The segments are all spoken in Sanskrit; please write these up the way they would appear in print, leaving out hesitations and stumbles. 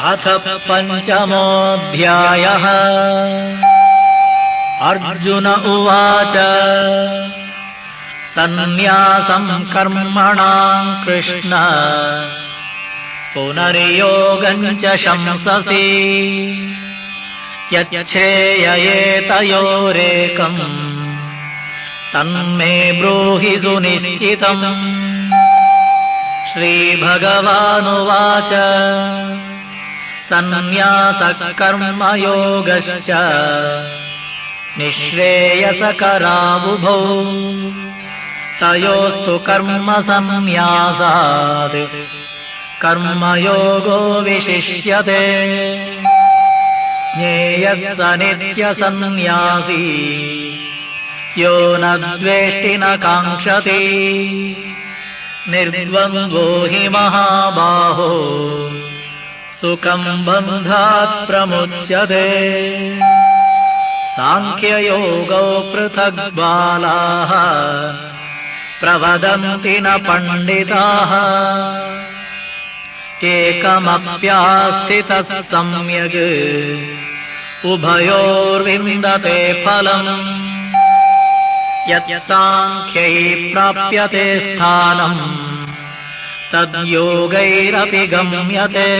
अथ पञ्चमोऽध्यायः। अर्जुन उवाच सन्न्यासं कर्मणां कृष्ण पुनर्योगं च शंससि यच्छ्रेययेतयोरेकम् तन्मे ब्रूहि सुनिश्चितम्। श्रीभगवानुवाच सन्न्यासकर्मयोगश्च निःश्रेयसकरावुभौ तयोस्तु कर्मसन्न्यासात् कर्मयोगो विशिष्यते। ज्ञेयः स नित्यसन्न्यासी यो न द्वेष्टि न काङ्क्षति निर्द्वन्द्वो हि महाबाहो सुखं बन्धात् प्रमुच्यते। साङ्ख्ययोगौ पृथग् बालाः प्रवदन्ति न पण्डिताः एकमप्यास्थितः सम्यग् उभयोर्विन्दते फलम्। यत्साङ्ख्यैः प्राप्यते स्थानम् तद्योगैरपि गम्यते।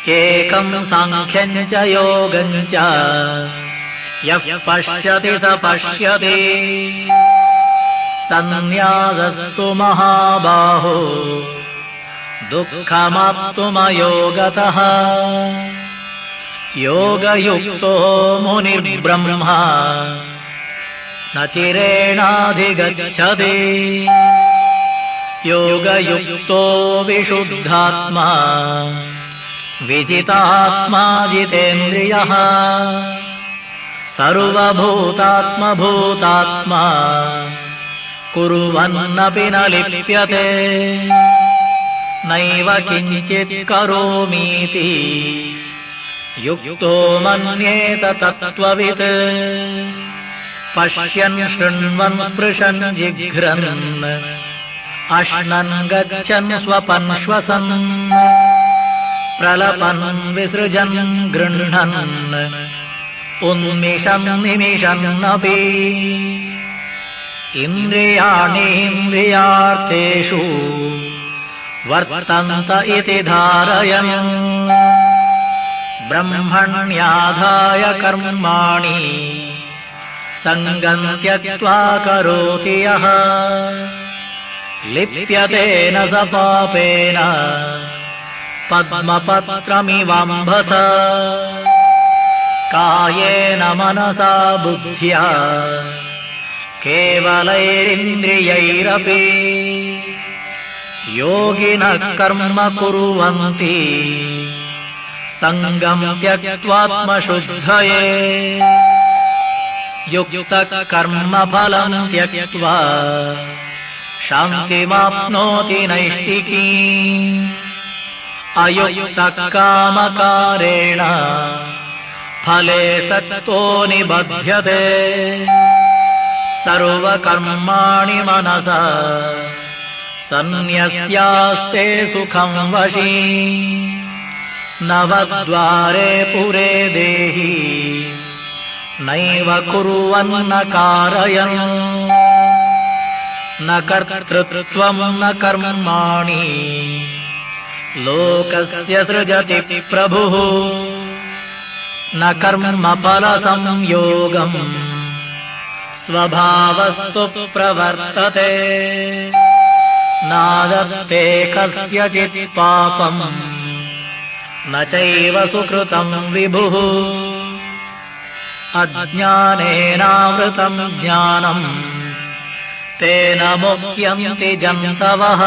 एकं साङ्ख्यं च योगं च यः पश्यति स पश्यति। सन्न्यासस्तु महाबाहो दुःखमाप्तुमयोगतः। योगयुक्तो मुनिर्ब्रह्मा न चिरेणाधिगच्छति। योगयुक्तो विशुद्धात्मा विजितात्मा जितेन्द्रियः। सर्वभूतात्मभूतात्मा कुर्वन्नपि न लिप्यते। नैव किञ्चित् करोमीति युक्तो मन्येत तत्त्ववित्। पश्यन् शृण्वन् स्पृशन् जिघ्रन् अश्नन् गच्छन् स्वपन् श्वसन् प्रलपन् विसृजन् गृह्णन् उन्मिषन् निमिषन्नपि। इन्द्रियाणीन्द्रियार्थेषु वर्तन्त इति धारयन् ब्रह्मण्याधाय कर्माणि सङ्गं त्यक्त्वा करोति यः। लिप्यते न स पापेन पद्मपत्रमिवाम्भसा। कायेन मनसा बुद्ध्या केवलैरिन्द्रियैरपि योगिनः कर्म कुर्वन्ति सङ्गं त्यक्त्वात्मशुद्धये। युक्तः कर्मफलं त्यक्त्वा शान्तिमाप्नोति नैष्ठिकीम्। अयुक्तः कामकारेण फले सक्तो निबध्यते। सर्वकर्माणि मनसा सन्न्यस्यास्ते सुखं वशी। नवद्वारे पुरे देहि नैव कुर्वन्न कारयन्। न कर्तृत्वं न कर्माणि लोकस्य सृजति प्रभुः। न कर्मफलसंयोगम् स्वभावस्तु प्रवर्तते। नादत्ते कस्यचित् पापम् न चैव सुकृतं विभुः। अज्ञानेनावृतं ज्ञानम् तेन मुह्यन्ति जन्तवः।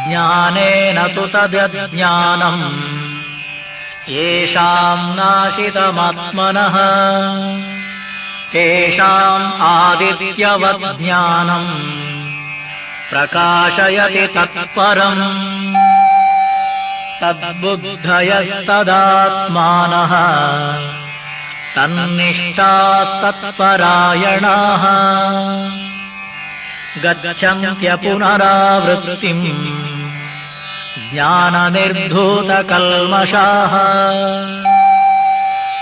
ज्ञानेन तु तदज्ञानम् येषां नाशितमात्मनः। तेषाम् आदित्यवज्ञानम् प्रकाशयति तत्परम्। तद्बुद्धयस्तदात्मानः तन्निष्ठास्तत्परायणाः। गच्छन्त्य पुनरावृत्तिम् ज्ञाननिर्धूतकल्मषाः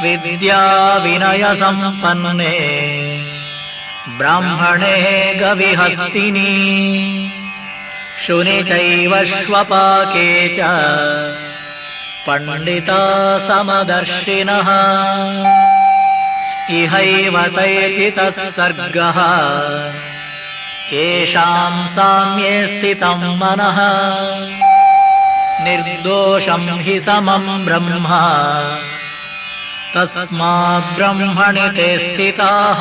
विद्याविनयसम्पन्ने ब्राह्मणे गविहस्तिनि शुनि चैव श्वपाके च पण्डिता समदर्शिनः इहैव तैर्जितः सर्गः येषाम् साम्ये स्थितम् मनः निर्दोषम् हि समम् ब्रह्म तस्माद्ब्रह्मणि ते स्थिताः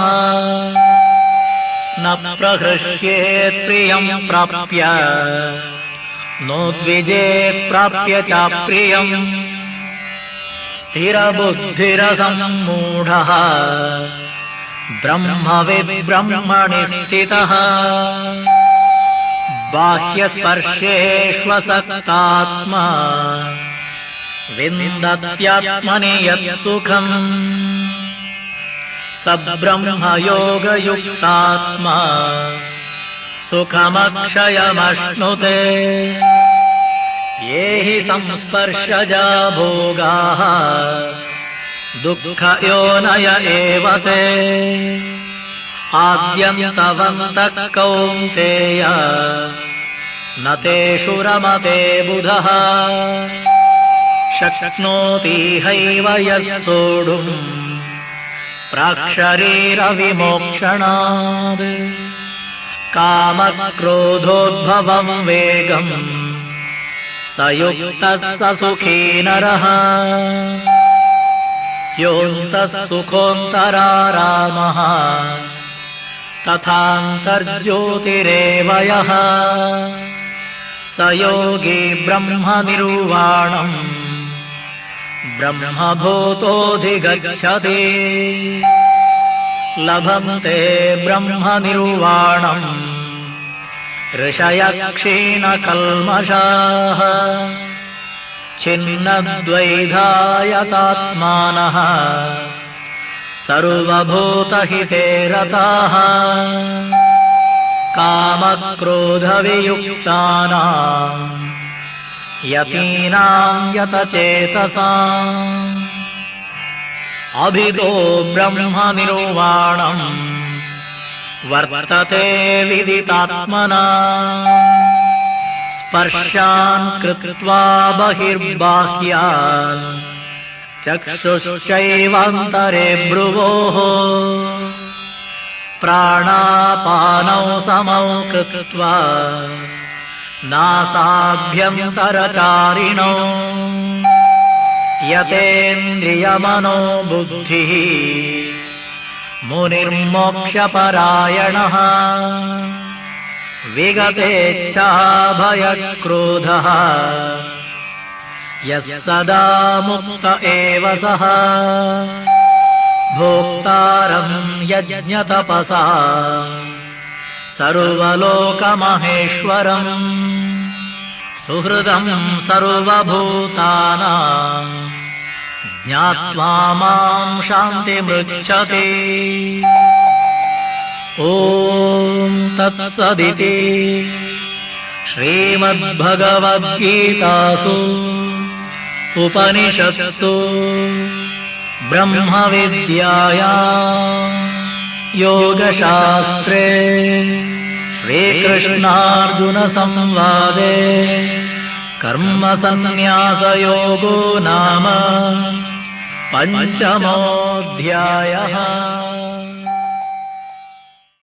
न प्रहृष्येत् प्रियम् प्राप्य नोद्विजेत् प्राप्य चाप्रियम् स्थिरबुद्धिरसम्मूढः ब्रह्मविद् ब्रह्मणि स्थितः बाह्यस्पर्शेष्वसक्तात्मा विन्दत्यात्मनि यत्सुखम् स ब्रह्मयोगयुक्तात्मा सुखमक्षयमश्नुते ये हि संस्पर्शजा भोगाः दुःखयोनय एव ते आद्यन्तवन्तः कौन्तेय न तेषु रमते बुधः शक्नोति हैव यः सोढुम् प्राक्शरीरविमोक्षणात् कामक्रोधोद्भवम् वेगम् स युक्तः स सुखी नरः योऽन्तः सुखोऽन्तरारामः तथान्तर्ज्योतिरेव यः स योगी ब्रह्मनिर्वाणम् ब्रह्मभूतोऽधिगच्छति लभन्ते ब्रह्मनिर्वाणम् ऋषयः क्षीणकल्मषाः छिन्नद्वैधायतात्मानः सर्वभूतहिते रताः कामक्रोधवियुक्तानाम् यतीनाम् यतचेतसाम् अभितो ब्रह्मनिर्वाणम् वर्तते विदितात्मना स्पर्शान् कृत्वा बहिर्बाह्यान् चक्षुश्चैवान्तरे भ्रुवोः प्राणापानौ समौ कृत्वा नासाभ्यन्तरचारिणौ यतेन्द्रियमनो बुद्धिः मुनिर्मोक्षपरायणः विगतेच्छाभयक्रोधः यः सदा मुक्त एव सः भोक्तारम् यज्ञतपसा सर्वलोकमहेश्वरम् सुहृदम् सर्वभूतानाम् ज्ञात्वा माम् शान्तिमृच्छति ॐ तत्सदिति श्रीमद्भगवद्गीतासु उपनिषत्सु ब्रह्मविद्यायाम् योगशास्त्रे श्रीकृष्णार्जुनसंवादे कर्मसन्न्यासयोगो नाम 5मोऽध्यायः।